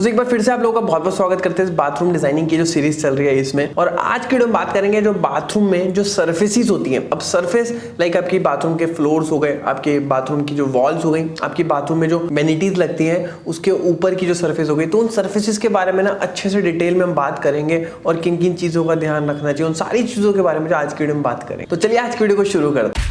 तो एक बार फिर से आप लोगों का बहुत बहुत स्वागत करते हैं इस बाथरूम डिजाइनिंग की जो सीरीज चल रही है इसमें। और आज के वीडियो में बात करेंगे जो बाथरूम में जो सर्फेसिस होती हैं। अब सरफेस लाइक आपकी बाथरूम के फ्लोर्स हो गए, आपके बाथरूम की जो वॉल्स हो गई, आपकी बाथरूम में जो मेनिटीज लगती हैं उसके ऊपर की जो सरफेस हो गई, तो उन सर्फेसिस के बारे में ना अच्छे से डिटेल में हम बात करेंगे और किन किन चीजों का ध्यान रखना चाहिए, उन सारी चीजों के बारे में जो आज की वीडियो में बात करें। तो चलिए आज की वीडियो को शुरू करते हैं।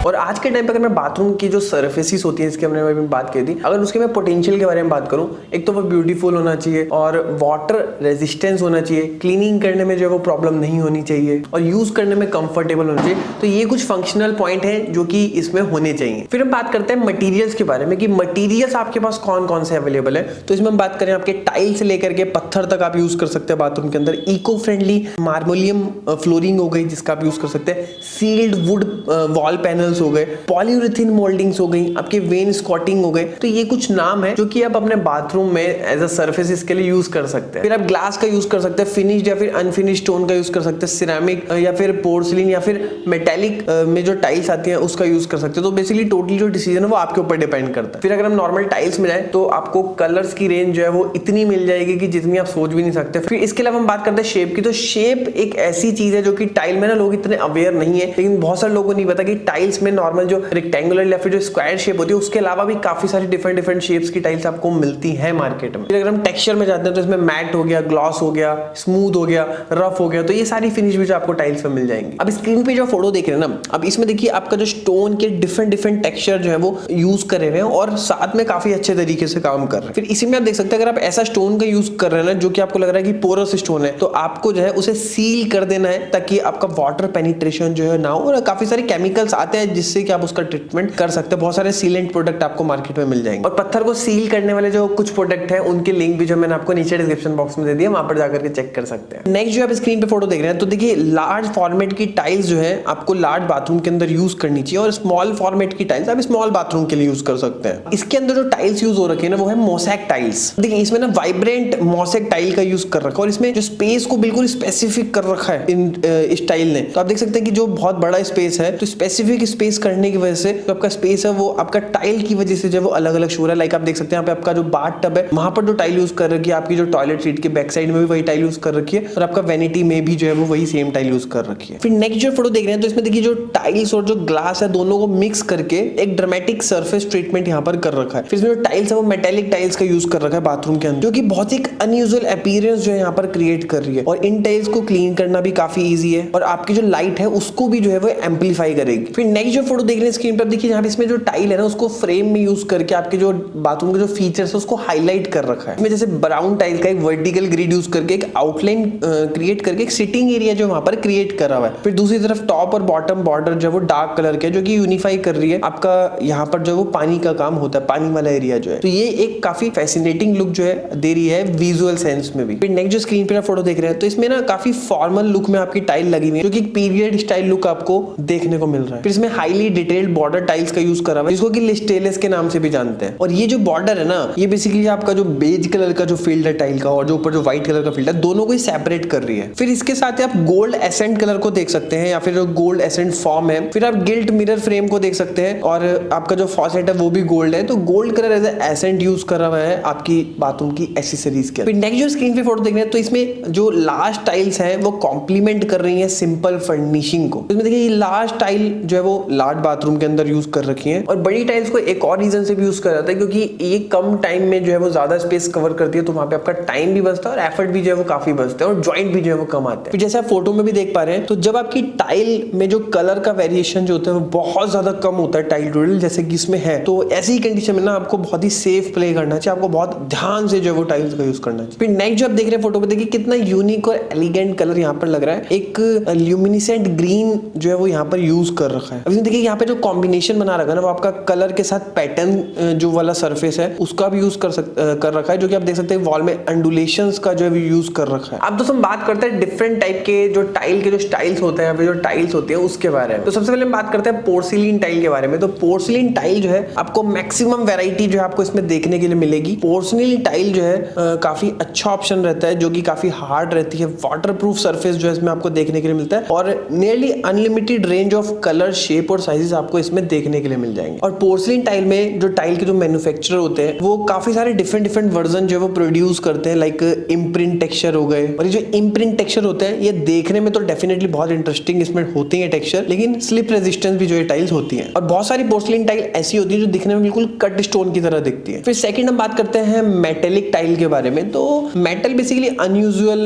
और आज के टाइम पे अगर मैं बाथरूम की जो सर्फेसिस होती है इसके बारे में बात की थी, अगर उसके मैं पोटेंशियल के बारे में बात करूं, एक तो वो ब्यूटीफुल होना चाहिए और वाटर रेजिस्टेंस होना चाहिए, क्लीनिंग करने में जो है वो प्रॉब्लम नहीं होनी चाहिए और यूज करने में कंफर्टेबल होना चाहिए। तो ये कुछ फंक्शनल पॉइंट है जो कि इसमें होने चाहिए। फिर हम बात करते हैं मटीरियल्स के बारे में कि मटीरियल्स आपके पास कौन कौन से अवेलेबल है। तो इसमें हम बात करें आपके टाइल से लेकर के पत्थर तक आप यूज कर सकते हैं बाथरूम के अंदर। इको फ्रेंडली मार्मोलियम फ्लोरिंग हो गई जिसका आप यूज कर सकते हैं, सील्ड वुड वॉल पैनल हो गए, पॉलीयूरेथीन मोल्डिंग्स हो गई, आपके वेन स्कॉटिंग हो गए। तो ये कुछ नाम है जो कि आप अपने बाथरूम में एज अ सरफेस इसके लिए यूज कर सकते हैं। फिर आप ग्लास का यूज कर सकते हैं, फिनिश्ड या फिर अनफिनिश्ड स्टोन का यूज कर सकते हैं, सिरेमिक या फिर पोर्सिलिन या फिर मेटेलिक में जो टाइल्स आती हैं उसका यूज कर सकते हैं। तो बेसिकली टोटली जो डिसीजन है वो आपके ऊपर डिपेंड करता है। फिर अगर हम नॉर्मल टाइल्स में जाए तो आपको कलर्स की रेंज जो है वो इतनी मिल जाएगी कि जितनी आप सोच भी नहीं सकते। फिर इसके अलावा हम बात करते हैं शेप की। तो शेप एक ऐसी चीज है जो कि टाइल में ना लोग इतने अवेयर नहीं है, लेकिन बहुत सारे लोगों को नहीं पता कि टाइल्स में नॉर्मल जो रेक्टेंगुलर या फिर जो स्क्वायर शेप होती है उसके अलावा भी काफी सारी डिफरेंट शेप्स की टाइल्स आपको मिलती है मार्केट में। फिर अगर हम टेक्सचर में जाते हैं तो इसमें मैट हो गया, ग्लॉस हो गया, स्मूथ हो गया, रफ हो गया, तो ये सारी फिनिश भी जो आपको टाइल्स में मिल जाएंगे। अब स्क्रीन पे जो फोटो देख रहे हैं ना, अब इसमें देखिए आपका जो स्टोन के डिफरेंट टेक्सचर जो है वो यूज करे हुए हैं और साथ में काफी अच्छे तरीके से काम कर रहे हैं। फिर इसी में आप देख सकते हैं अगर आप ऐसा स्टोन का यूज कर रहे हैं ना जो कि आपको लग रहा है कि पोरस स्टोन है, तो आपको जो है उसे सील कर देना है ताकि आपका वाटर पेनिट्रेशन जो है ना हो। और काफी सारे केमिकल्स आते हैं जिससे कि आप उसका ट्रीटमेंट कर सकते हैं। बहुत सारे सीलेंट प्रोडक्ट आपको मार्केट में मिल जाएंगे और पत्थर को सील करने वाले जो कुछ प्रोडक्ट हैं उनके लिंक भी जो मैंने आपको नीचे डिस्क्रिप्शन बॉक्स में दे दिया, वहां पर जाकर के चेक कर सकते हैं। नेक्स्ट जो आप स्क्रीन पे फोटो देख रहे हैं तो देखिए लार्ज फॉर्मेट की टाइल्स जो है आपको लार्ज बाथरूम के अंदर यूज करनी चाहिए और स्मॉल फॉर्मेट की टाइल्स आप स्मॉल बाथरूम के लिए यूज कर सकते हैं। इसके अंदर जो टाइल्स यूज हो रखी है ना वो है मोसैक टाइल्स। देखिए इसमें ना वाइब्रेंट मोसैक टाइल का यूज कर रखा है और इसमें जो स्पेस को बिल्कुल स्पेसिफिक कर रखा है इस टाइल ने। तो आप देख सकते हैं कि जो बहुत बड़ा स्पेस है, तो स्पेसिफिक स्पेस करने की वजह से जो आपका स्पेस है वो आपका टाइल की वजह से जो है वो अलग अलग शो रहा है। लाइक आप देख सकते हैं यहाँ पे आपका जो बाथ टब है वहां पर जो टाइल यूज कर रखी है, आपकी जो टॉयलेट सीट के बैक साइड में भी वही टाइल यूज कर रखी है और आपका वैनिटी में भी जो है वो वही सेम टाइल यूज कर रखी है। फिर नेक्स्ट जो फोटो देख रहे हैं तो इसमें देखिए जो टाइल्स और जो ग्लास है दोनों को मिक्स करके एक ड्रामेटिक सरफेस ट्रीटमेंट यहाँ पर कर रखा है। फिर इसमें जो टाइल्स है वो मेटेलिक टाइल्स का यूज कर रखा है बाथरूम के अंदर, जो कि बहुत ही अनयूजुअल अपीयरेंस जो है यहाँ पर क्रिएट कर रही है। और इन टाइल्स को क्लीन करना भी काफी ईजी है और आपकी जो लाइट है उसको भी जो है वो एम्पलीफाई करेगी। फिर नेक्स्ट जो फोटो देख रहे हैं स्क्रीन पर देखिए यहाँ पे इसमें जो टाइल है ना उसको फ्रेम में यूज करके आपके जो बाथरूम के जो फीचर्स है उसको हाईलाइट कर रखा है। इसमें जैसे ब्राउन टाइल का एक वर्टिकल ग्रिड यूज करके एक आउटलाइन क्रिएट करके एक सिटिंग एरिया जो वहां पर क्रिएट करा हुआ है। फिर दूसरी तरफ टॉप और बॉटम बॉर्डर जो है वो डार्क कलर के जो कि यूनिफाई कर रही है आपका यहाँ पर जो वो पानी का काम होता है, पानी वाला एरिया जो है। तो ये एक काफी फैसिनेटिंग लुक जो है दे रही है विजुअल सेंस में भी। फिर नेक्स्ट जो स्क्रीन पे फोटो देख रहे हैं तो इसमें ना काफी फॉर्मल लुक में आपकी टाइल लगी हुई है जो कि पीरियड स्टाइल लुक आपको देखने को मिल रहा है। फिर इसमें हाईली डिटेल्ड बॉर्डर टाइल्स का यूज करा हुआ है जिसको कि लिस्टेलेस के नाम से भी जानते हैं। और ये जो बॉर्डर है ना ये बेसिकली आपका जो बेज कलर का जो फील्ड है टाइल का और जो ऊपर जो व्हाइट कलर का फील्ड है दोनों को ही सेपरेट कर रही है। फिर इसके साथ आप गोल्ड एसेंट कलर को देख सकते हैं या फिर जो गोल्ड एसेंट फॉर्म है। फिर आप गिल्ट मिरर फ्रेम को देख सकते हैं और आपका जो फॉसेट है वो भी गोल्ड है, तो gold colour as accent use कर रहा है आपकी बाथरूम की एक्सेसरीज के। फिर नेक्स्ट जो स्क्रीन पे फोटो देख रहे हैं तो इसमें जो लास्ट टाइल्स है वो कॉम्प्लीमेंट कर रही है सिंपल फर्निशिंग को। इसमें देखिए लास्ट टाइल जो है वो लार्ज बाथरूम के अंदर यूज कर रखी है और बड़ी टाइल्स को एक और रीजन से भी यूज करा जाता है क्योंकि ये कम टाइम में जो है वो ज्यादा स्पेस कवर करती है, तो वहां पे आपका टाइम भी बचता है और एफर्ट भी जो है वो काफी बचता है और जॉइंट भी जो है वो कम आते हैं। फिर जैसे आप फोटो में भी देख पा रहे हैं तो जब आपकी टाइल में जो कलर का वेरिएशन जो होता है वो बहुत ज्यादा कम होता है टाइल टूटल जैसे कि इसमें है, तो ऐसी कंडीशन में ना आपको बहुत ही सेफ प्ले करना चाहिए, आपको बहुत ध्यान से जो है वो टाइल्स का यूज करना चाहिए। फिर नेक्स्ट जो आप देख रहे हैं फोटो में देखिए कितना यूनिक और एलिगेंट कलर यहाँ पर लग रहा है। एक ल्यूमिनिसेंट ग्रीन जो है वो यहाँ पर यूज कर रखा है। अब देखिए यहाँ पे जो कॉम्बिनेशन बना रखा है ना वो आपका कलर के साथ पैटर्न जो वाला सरफेस है उसका भी यूज कर रखा है, जो कि आप देख सकते हैं वॉल में अंडुलेशंस का जो है यूज कर रखा है। अब दोस्तों हम बात करते हैं डिफरेंट टाइप के जो टाइल के जो स्टाइल्स होते हैं जो टाइल्स होती है उसके बारे में। तो सबसे पहले हम बात करते हैं पोर्सिलिन टाइल के बारे में। तो पोर्सिलिन टाइल जो है आपको मैक्सिमम वैरायटी जो है आपको इसमें देखने के लिए मिलेगी। पोर्सिलिन टाइल जो है काफी अच्छा ऑप्शन रहता है जो कि काफी हार्ड रहती है, वाटर प्रूफ सरफेस जो है इसमें आपको देखने के लिए मिलता है और nearly unlimited range of colour shape shape और साइजेस आपको इसमें देखने के लिए मिल जाएंगे। और पोर्सलिन टाइल में जो टाइल के जो मैन्युफैक्चरर होते हैं वो काफी सारे डिफरेंट वर्जन जो है वो प्रोड्यूस करते हैं, लाइक इम्प्रिंट टेक्सचर हो गए। और ये जो इम्प्रिंट टेक्सचर होते हैं ये देखने में तो डेफिनेटली बहुत इंटरेस्टिंग इसमें होते हैं टेक्सचर, लेकिन स्लिप रेजिस्टेंस भी जो है टाइल्स होती है। और बहुत सारी पोर्सलिन टाइल ऐसी होती है जो दिखने में बिल्कुल कट स्टोन की तरह दिखती है। फिर सेकंड हम बात करते हैं मेटेलिक टाइल के बारे में। तो मेटल बेसिकली अनयूजुअल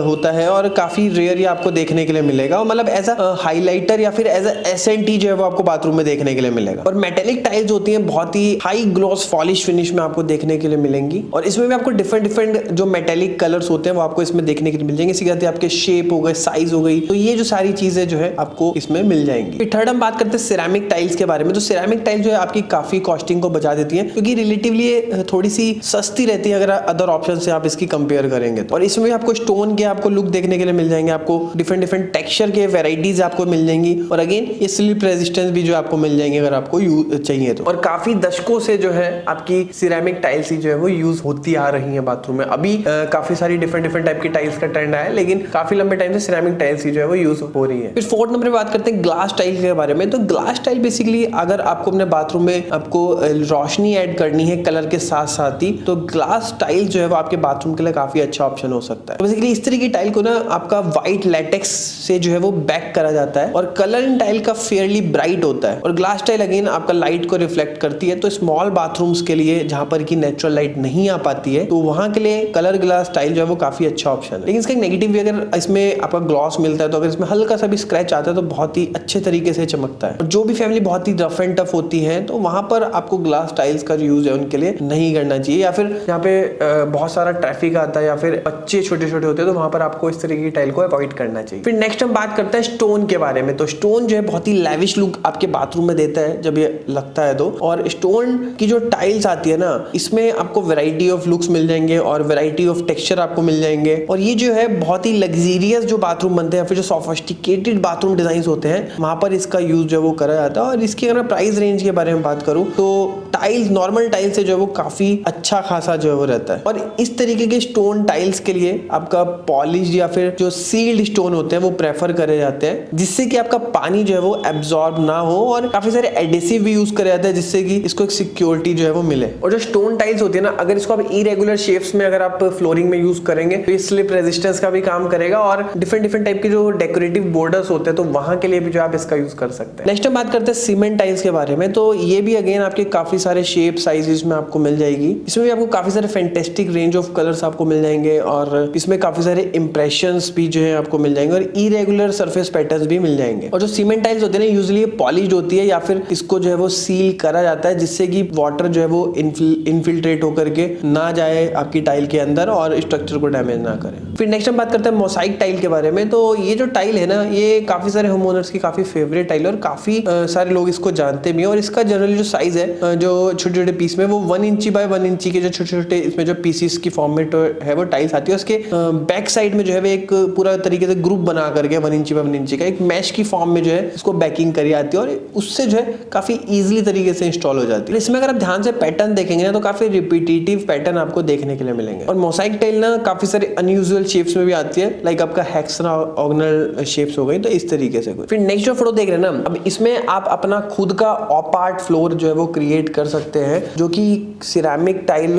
होता है और काफी रेयर ये आपको देखने के लिए मिलेगा, और मतलब एज अ हाइलाइटर या फिर एज अ एसएनटी जो है वो आपको बाथरूम में देखने के लिए मिलेगा। और मेटेलिक टाइल्स होती हैं बहुत ही हाई ग्लॉस पॉलिश फिनिश में आपको देखने के लिए मिलेंगी, और इसमें भी आपको डिफरेंट जो मेटेलिक कलर्स होते हैं वो आपको इसमें देखने के लिए मिल जाएंगे। सीधा आपके शेप हो गए, साइज हो गई, तो ये जो सारी चीजें जो है आपको इसमें मिल जाएंगी। फिर थर्ड हम बात करते हैं सिरेमिक टाइल्स के बारे में। तो सिरेमिक टाइल जो है आपकी काफी कॉस्टिंग को बचा देती है, क्योंकि रिलेटिवली थोड़ी सी सस्ती रहती है अगर अदर ऑप्शन से आप इसकी कंपेयर करेंगे तो। और इसमें भी आपको स्टोन के आपको लुक देखने के लिए मिल जाएंगे, आपको डिफरेंट टेक्सचर के वेराइटीज आपको मिल जाएंगी, और अगेन ये स्लिप रेजिस्टेंस भी जो आपको मिल जाएंगे अगर आपको चाहिए तो। और काफी दशकों से जो है आपकी सिरेमिक टाइल्स ही जो है वो यूज होती आ रही है बाथरूम में। अभी काफी सारी डिफरेंट टाइप की टाइल्स का ट्रेंड आया है, लेकिन काफी लंबे टाइम से सिरेमिक टाइल्स ही जो है वो यूज हो रही है। फिर फोर्थ नंबर पे बात करते हैं ग्लास टाइल के बारे में। तो ग्लास टाइल बेसिकली अगर आपको अपने बाथरूम में आपको रोशनी ऐड करनी है कलर के साथ साथ ही, तो ग्लास टाइल जो है वो आपके बाथरूम के लिए काफी अच्छा ऑप्शन हो सकता है। तो बेसिकली इस तरह की टाइल को ना आपका व्हाइट लैटेक्स से जो है वो बैक करा जाता है, और कलर इन टाइल का फेयरली ब्राइट होता है। और ग्लास टाइल अगेन आपका लाइट को रिफ्लेक्ट करती है, तो स्मॉल बाथरूम्स के लिए जहां पर की नेचुरल लाइट नहीं आ पाती है तो वहां के लिए कलर ग्लास टाइल जो है वो काफी अच्छा ऑप्शन है। लेकिन इसका नेगेटिव भी, अगर इसमें आपका ग्लॉस मिलता है तो अगर इसमें हल्का सा भी स्क्रैच आता है तो बहुत ही अच्छे तरीके से चमकता है। और जो भी फैमिली बहुत ही रफ एंड टफ होती है तो वहां पर आपको ग्लास टाइल्स का जो यूज है उनके लिए नहीं करना चाहिए, या फिर यहाँ पे बहुत सारा ट्रैफिक आता है या फिर बच्चे छोटे छोटे होते हैं तो वहां पर आपको इस तरीके की टाइल को अवॉइड करना चाहिए। फिर नेक्स्ट हम बात करते हैं स्टोन के बारे में। तो स्टोन जो है बहुत ही लैविश लुक आपके बाथरूम में देता है जब ये लगता है तो। और स्टोन की जो टाइल्स आती है ना इसमें आपको वैरायटी ऑफ लुक्स मिल जाएंगे और वैरायटी ऑफ टेक्सचर आपको मिल जाएंगे, और ये जो है बहुत ही लग्जरियस जो बाथरूम बनते हैं फिर जो सोफिस्टिकेटेड बाथरूम डिजाइन होते हैं वहां पर इसका यूज जो है वो करा जाता है। और इसकी अगर मैं प्राइस रेंज के बारे में बात करूं तो टाइल्स नॉर्मल टाइल्स से जो है वो काफी अच्छा खासा जो है वो रहता है। और इस तरीके के स्टोन टाइल्स के लिए आपका पॉलिश या फिर जो सील्ड स्टोन होते हैं वो प्रेफर करे जाते हैं, जिससे कि आपका पानी जो है वो एब्जॉर्ब ना हो, और काफी सारे एडेसिव भी यूज करे जाते हैं जिससे कि इसको एक सिक्योरिटी जो है वो मिले। और जो स्टोन टाइल्स होती है ना अगर इसको आप इरेगुलर शेप्स में अगर आप फ्लोरिंग में यूज करेंगे तो ये स्लिप रेजिस्टेंस का भी काम करेगा, और डिफरेंट टाइप के जो डेकोरेटिव बॉर्डर्स होते हैं तो वहां के लिए भी जो आप इसका यूज कर सकते हैं। नेक्स्ट हम बात करते हैं सीमेंट टाइल्स के बारे में। तो ये भी अगेन आपके काफी सारे शेप साइजेस में आपको मिल जाएगी। इसमें भी आपको काफी सारे फैंटास्टिक रेंज ऑफ कलर्स आपको मिल जाएंगे, और इसमें काफी सारे इंप्रेशंस भी जो है आपको मिल जाएंगे, और इरेगुलर सरफेस पैटर्न्स भी मिल जाएंगे। और जो सीमेंट टाइल्स होते हैं ना यूजुअली पॉलिश्ड होती है या फिर इसको जो है वो सील करा जाता है जिससे कि वाटर जो है वो इनफिल्ट्रेट होकर के ना जाए आपकी टाइल के अंदर और स्ट्रक्चर को डैमेज ना करे। फिर नेक्स्ट हम बात करते हैं मोसाइक टाइल के बारे में। तो ये जो टाइल है ना ये काफी सारे होम ओनर्स की काफी फेवरेट टाइल है, और काफी सारे लोग इसको जानते भी हैं। और इसका जनरली जो साइज है जो छोटे छोटे पीस में वो 1 इंची बाय 1 इंची के जो छोटे छोटे इसमें जो पीसीस की फॉर्म में है वो टाइल्स आती है। उसके बैक साइड में जो है वो एक पूरा तरीके से ग्रुप बना करके 1 इंची बाय 1 इंची का एक मैश की फॉर्म में जो है इसको बैकिंग करी आती है, और उससे जो है काफी इजीली तरीके से इंस्टॉल हो जाती है। इसमें अगर आप ध्यान से पैटर्न देखेंगे ना तो काफी रिपीटेटिव पैटर्न आपको देखने के लिए मिलेंगे। और मोसाइक टाइल ना काफी सारे अनयूजुअल शेप्स में भी आती है, लाइक आपका हेक्सागोनल शेप्स हो गई, तो इस तरीके से। फिर नेक्स्ट जो फोटो देख रहे हैं ना अब इसमें आप अपना खुद का ऑप आर्ट फ्लोर जो है वो क्रिएट कर सकते हैं, जो कि सिरेमिक टाइल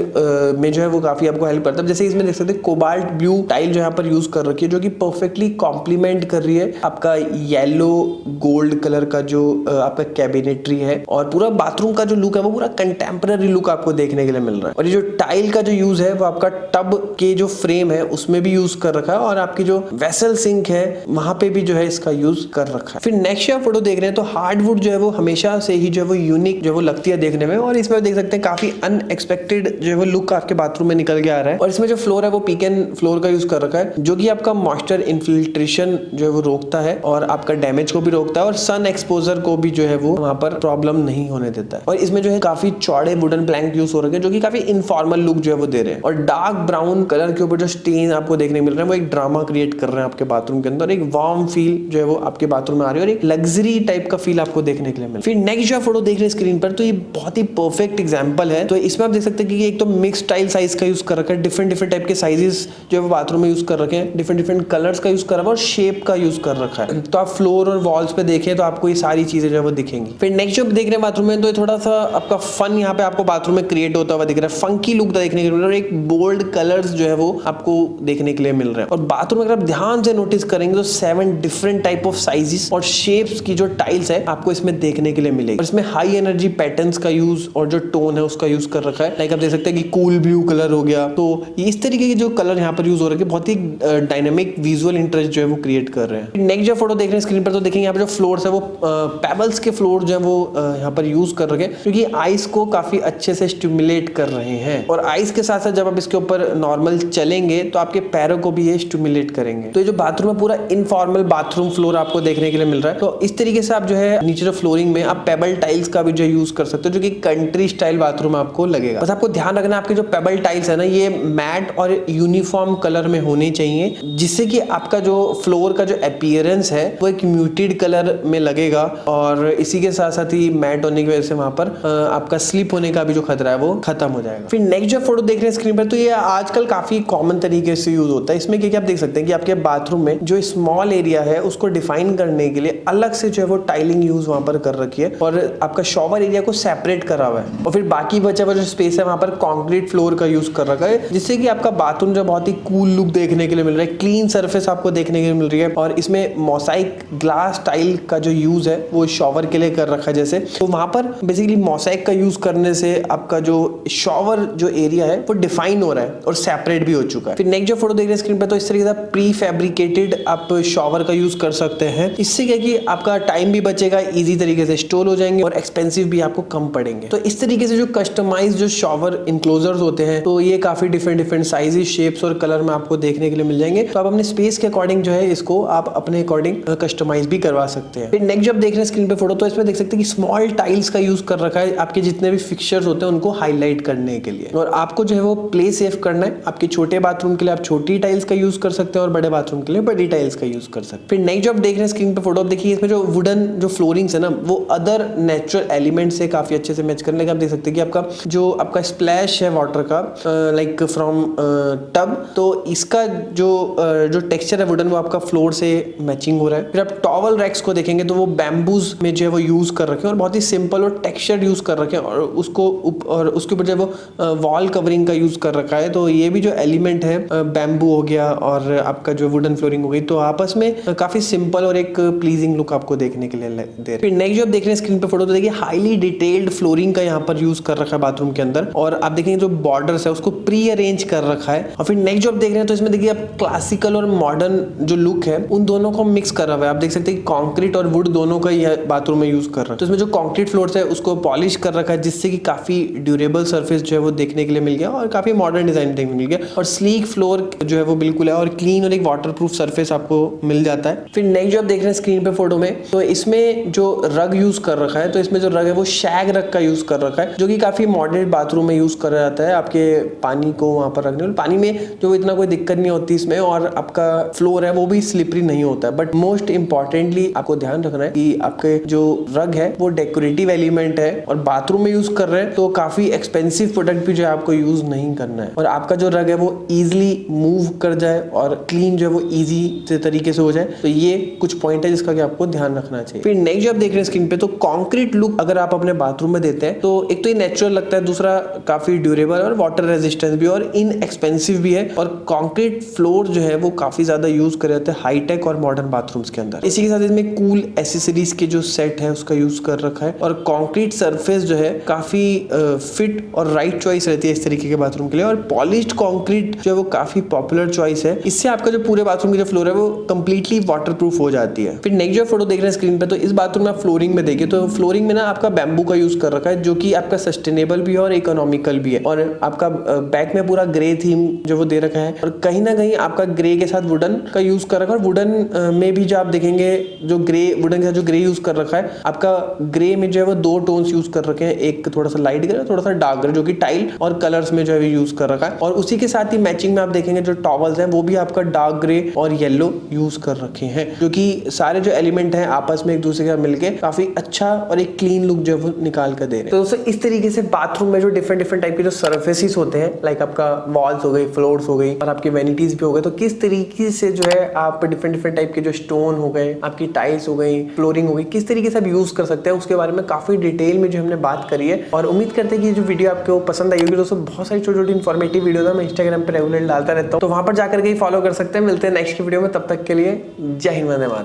में जो है वो काफी आपको हेल्प करता है। जैसे इसमें देख सकते हैं कोबाल्ट ब्लू टाइल जो यहाँ पर यूज कर रखी है, जो कि परफेक्टली कॉम्प्लीमेंट कर रही है आपका येलो गोल्ड कलर का जो आपका कैबिनेटरी है, और पूरा बाथरूम का जो लुक है वो पूरा कंटेम्पररी लुक आपको देखने के लिए मिल रहा है। और ये जो टाइल का जो यूज है वो आपका टब के जो फ्रेम है उसमें भी यूज कर रखा है, और आपकी जो वेसल सिंक है वहां पे भी जो है इसका यूज कर रखा है। फिर नेक्स्ट आप फोटो देख रहे हैं तो हार्डवुड जो है वो हमेशा से ही जो है वो यूनिक जो है वो लगती है देखने में, और इसमें देख सकते हैं काफी अनएक्सपेक्टेड जो है वो लुक आपके बाथरूम में निकल के आ रहा है। और इसमें जो फ्लोर है वो पीकन फ्लोर का यूज कर रखा है, जो कि आपका मॉइस्चर इन्फिल्ट्रेशन जो है वो रोकता है, और आपका डैमेज को भी रोकता है, और सन एक्सपोजर को भी जो है वो वहां पर प्रॉब्लम नहीं होने देता है। और इसमें जो है काफी चौड़े वुडन प्लैंक यूज हो रखे हैं, जो कि काफी इनफॉर्मल लुक जो है वो दे रहे हैं। और डार्क ब्राउन कलर के ऊपर जो स्टेन आपको देखने मिल रहे हैं वो एक ड्रामा क्रिएट कर रहे हैं आपके बाथरूम के अंदर, एक वार्म फील जो है वो आपके बाथरूम में आ रही है, और एक लग्जरी टाइप का फील आपको देखने के लिए मिल। फिर नेक्स्ट जो फोटो देख रहे हैं स्क्रीन पर तो ये बहुत ही परफेक्ट एग्जांपल है। तो इसमें आप देख सकते हैं कि एक तो मिक्स टाइल साइज का यूज कर रखा है, डिफरेंट टाइप के साइजेस जो है वो बाथरूम में यूज कर रखे हैं, डिफरेंट कलर्स का यूज कर रखा है, और शेप का यूज कर रखा है। तो आप फ्लोर और वॉल्स पे देखें तो आपको आपको ये सारी चीजें जो है वो दिखेंगी। फिर नेक्स्ट जो देख रहे हैं बाथरूम में, तो थोड़ा सा आपका फन यहाँ पे आपको बाथरूम में क्रिएट होता हुआ दिख रहा है, फंकी लुक देखने के लिए मिल रहा है, एक बोल्ड कलर्स जो है वो आपको देखने के लिए मिल रहा है। और बाथरूम में अगर आप ध्यान से नोटिस करेंगे तो 7 डिफरेंट टाइप ऑफ साइजेस और शेप्स की जो टाइल्स है आपको इसमें देखने के लिए मिलेगी। और इसमें हाई एनर्जी पैटर्न्स का यूज और जो टोन है उसका यूज कर रखा है। लाइक आप देख सकते हैं कि कूल ब्लू कलर हो गया, तो इस तरीके के जो कलर यहाँ पर यूज हो रहे हैं बहुत ही डायनेमिक विजुअल इंटरेस्ट जो है वो क्रिएट कर रहे हैं। नेक्स्ट जो फोटो देख रहे हैं स्क्रीन पर, तो देखेंगे यहाँ पे जो फ्लोर्स है वो पेबल्स के फ्लोर जो है वो यहाँ पर यूज कर रखे हैं, क्योंकि आइस को काफी अच्छे से स्टिमुलेट कर रहे हैं। और आइस के साथ साथ जब आप इसके ऊपर नॉर्मल चलेंगे तो आपके पैरों को भी ये स्टिमुलेट करेंगे। तो ये जो बाथरूम है पूरा इनफॉर्मल बाथरूम फ्लोर आपको देखने के लिए मिल रहा है। तो इस तरीके से आप जो है नीचे जो फ्लोरिंग में आप पेबल टाइल्स का भी जो यूज कर सकते हो, जो कि कंट्री स्टाइल बाथरूम आपको लगेगा। बस आपको ध्यान रखना आपके जो पेबल टाइल्स है ना, ये मैट और यूनिफॉर्म कलर में होने चाहिए, जिससे कि आपका जो फ्लोर का जो अपीयरेंस है वो एक म्यूटेड कलर में लगेगा। और इसी के साथ साथ ही मैट होने की वजह से वहां पर आपका स्लिप होने का भी जो खतरा है वो खत्म हो जाएगा। फिर नेक्स्ट जो फोटो देख रहे हैं स्क्रीन पर, तो ये आजकल काफी कॉमन तरीके से यूज होता है। इसमें क्या आप देख सकते हैं कि आपके बाथरूम में जो स्मॉल एरिया है उसको डिफाइन करने के लिए अलग से जो है वो टाइलिंग यूज वहां पर कर रखी है और आपका शॉवर एरिया को सेपरेट करा हुआ है। और फिर बाकी बचा हुआ जो स्पेस है वहां पर कंक्रीट फ्लोर का यूज कर रखा है, जिससे कि आपका बाथरूम जो बहुत ही कूल लुक देखने के लिए मिल रहा है, क्लीन सरफेस आपको देखने के लिए मिल रही है। और इसमें मोसाइक ग्लास टाइल का जो यूज है वो शॉवर के लिए कर रखा है जैसे, तो वहां पर बेसिकली मोसाइक का यूज करने से आपका जो शॉवर जो एरिया है वो डिफाइन हो रहा है और सेपरेट भी हो चुका है। फिर नेक्स्ट जो फोटो देख रहे हैं स्क्रीन पे, तो इस तरीके से प्री फैब्रिकेटेड आप शॉवर का यूज कर सकते हैं। इससे क्या कि आपका टाइम भी बचेगा, इजी तरीके से स्टोर हो जाएंगे और एक्सपेंसिव भी आपको कम पड़ेंगे। तो इस तरीके से जो कस्टमाइज जो शॉवर इंक्लोजर्स होते हैं, तो ये काफी डिफरेंट साइजेस, शेप्स और कलर में आपको देखने के लिए मिल जाएंगे। तो आप अपने स्पेस के अकॉर्डिंग जो है इसको आप अपने अकॉर्डिंग कस्टमाइज भी करवा सकते हैं। फिर नेक्स्ट जब देख रहे हैं स्क्रीन पे फोटो, तो इसमें देख सकते हैं कि स्मॉल टाइल्स का यूज कर रखा है आपके जितने भी फिक्सचर्स होते हैं उनको हाईलाइट करने के लिए। और आपको जो है वो प्ले सेफ करना है। आपके छोटे बाथरूम के लिए आप छोटी टाइल्स का यूज कर सकते हैं और बड़े बाथरूम के लिए बड़ी टाइल्स का यूज कर सकते हैं। फिर नेक्स्ट जब देख रहे हैं स्क्रीन पे फोटो, देखिए इसमें जो वुडन जो फ्लोरिंग्स है ना, वो अदर नेचुरल एलिमेंट से काफी अच्छे से मैच करने लगे। आप देख सकते हैं कि आपका स्प्लैश है वाटर का लाइक फ्रॉम टब, तो इसका जो टेक्सचर है वुडन वो आपका फ्लोर से मैचिंग हो रहा है। फिर आप टॉवल रैक्स को देखेंगे तो वो बैम्बूज में जो है वो यूज कर रखे हैं और बहुत ही सिंपल और टेक्सचर्ड यूज कर रखे हैं और उसके ऊपर जो है वो वॉल कवरिंग का यूज कर रखा है। तो ये भी जो एलिमेंट है बैम्बू हो गया और आपका जो वुडन फ्लोरिंग हो गई, तो आपस में काफी सिंपल और एक प्लीजिंग लुक आपको देखने के लिए दे रहे हैं। फिर नेक्स्ट जो आप देख रहे हैं स्क्रीन पे फोटो, तो देखिए हाईली डिटेल्ड फ्लोरिंग का यहाँ पर यूज कर रखा है बाथरूम के अंदर और आप देखेंगे जो बॉर्डर्स है उसको प्री अरेंज कर रखा है। और फिर नेक्स्ट जो आप देख रहे हैं तो इसमें देखिए आप क्लासिकल और मॉडर्न जो लुक है उन दोनों को मिक्स करा हुआ है। आप देख सकते हैं कि कंक्रीट और वुड दोनों का ही बाथरूम में यूज कर रहा है। तो इसमें जो कंक्रीट फ्लोर्स है उसको पॉलिश कर रखा है, जिससे कि काफी ड्यूरेबल सरफेस जो है वो देखने के लिए मिल गया और काफी मॉडर्न डिजाइन देखने को मिल गया। और स्लीक फ्लोर जो है वो बिल्कुल है और क्लीन और एक वाटरप्रूफ सरफेस आपको मिल जाता है। फिर नेक्स्ट जो आप देख रहे हैं स्क्रीन पे फोटो में, तो इसमें जो रग यूज कर रखा है, तो इसमें जो रग है वो शैग रग का यूज कर रखा है, जो कि काफी मॉडरेट बाथरूम में यूज करा जाता है आपके पानी को वहां पर रखने। पानी में जो इतना कोई दिक्कत नहीं होती इसमें और आपका फ्लोर है वो भी स्लिपरी नहीं होता है। बट मोस्ट इंपॉर्टेंटली आपको ध्यान रखना है कि आपके जो रग है वो डेकोरेटिव एलिमेंट है और बाथरूम में यूज कर रहे हैं तो काफी एक्सपेंसिव प्रोडक्ट भी जो है आपको यूज नहीं करना है और आपका जो रग है वो इजिली मूव कर जाए और क्लीन जो है वो इजी से तरीके से हो जाए। तो ये कुछ पॉइंट है जिसका कि आपको ध्यान रखना चाहिए। फिर नेक्स्ट जो आप देख रहे हैं स्क्रीन पे, तो कंक्रीट लुक अगर आप अपने बाथरूम में देते हैं तो एक तो ये नेचुरल लगता है, दूसरा काफी ड्यूरेबल और वाटर रेजिस्टेंस भी और इनएक्सपेंसिव भी है। और कंक्रीट फ्लोर जो है वो काफी ज्यादा यूज करे जाते हैं हाईटेक और मॉडर्न बाथरूम्स के अंदर। इसी के साथ इसमें कूल एसेसरीज के जो सेट है उसका यूज कर रखा है और कंक्रीट सरफेस जो है काफी फिट और राइट चॉइस रहती है इस तरीके के बाथरूम के लिए। और पॉलिश्ड कंक्रीट जो है वो काफी पॉपुलर चॉइस है, इससे आपका जो पूरे बाथरूम की जो फ्लोर है वो कंप्लीटली वाटरप्रूफ हो जाती है। फिर नेक्स्ट जो फोटो देख रहे हैं स्क्रीन पे, तो इस बाथरूम में आप फ्लोरिंग में देखिए तो फ्लोरिंग में ना आपका बैम्बू का यूज कर रखा है, जो कि आपका सस्टेनेबल भी है और इकोनॉमिकल भी है। और आपका बैक में पूरा ग्रे थीम जो वो दे रखा है और कहीं ना कहीं आपका ग्रे के साथ वुडन का यूज कर रखा है। और वुडन में भी जो आप देखेंगे जो ग्रे वुडन के साथ जो ग्रे यूज कर रखा है, आपका ग्रे में जो है वो दो टोन्स यूज कर रखे हैं, एक थोड़ा सा लाइट ग्रे थोड़ा सा डार्क ग्रे, जो कि टाइल और कलर्स में जो है यूज कर रखा है। और उसी के साथ ही मैचिंग में आप देखेंगे जो टॉवल्स हैं वो भी आपका डार्क ग्रे और येलो यूज कर रखे हैं, जो कि सारे जो एलिमेंट हैं आपस में एक दूसरे के साथ मिलके काफी अच्छा और एक क्लीन लुक जो है वो निकाल कर दे रहे हैं। तो दोस्तों इस तरीके से बाथरूम में जो डिफरेंट टाइप के जो सर्फेसिस होते हैं, लाइक आपका वॉल्स हो गई, फ्लोर्स हो गई और आपकी वेनिटीज भी हो गए, तो किस तरीके से जो है आप डिफरेंट टाइप के जो स्टोन हो गए, आपकी टाइल्स हो गई फ्लोरिंग हो गई, किस तरीके से आप यूज कर सकते हैं उसके बारे में काफी डिटेल में जो हमने बात करी है। और उम्मीद करते हैं कि ये जो वीडियो आपको पसंद आई होगी। दोस्तों बहुत सारी छोटी छोटी इन्फॉर्मेटिव वीडियो मैं इंस्टाग्राम पर रेगुलर डालता रहता हूँ, तो वहां पर जाकर के फॉलो कर सकते हैं। मिलते हैं नेक्स्ट वीडियो में, तब तक के लिए जय हिंद, वंदे मातरम।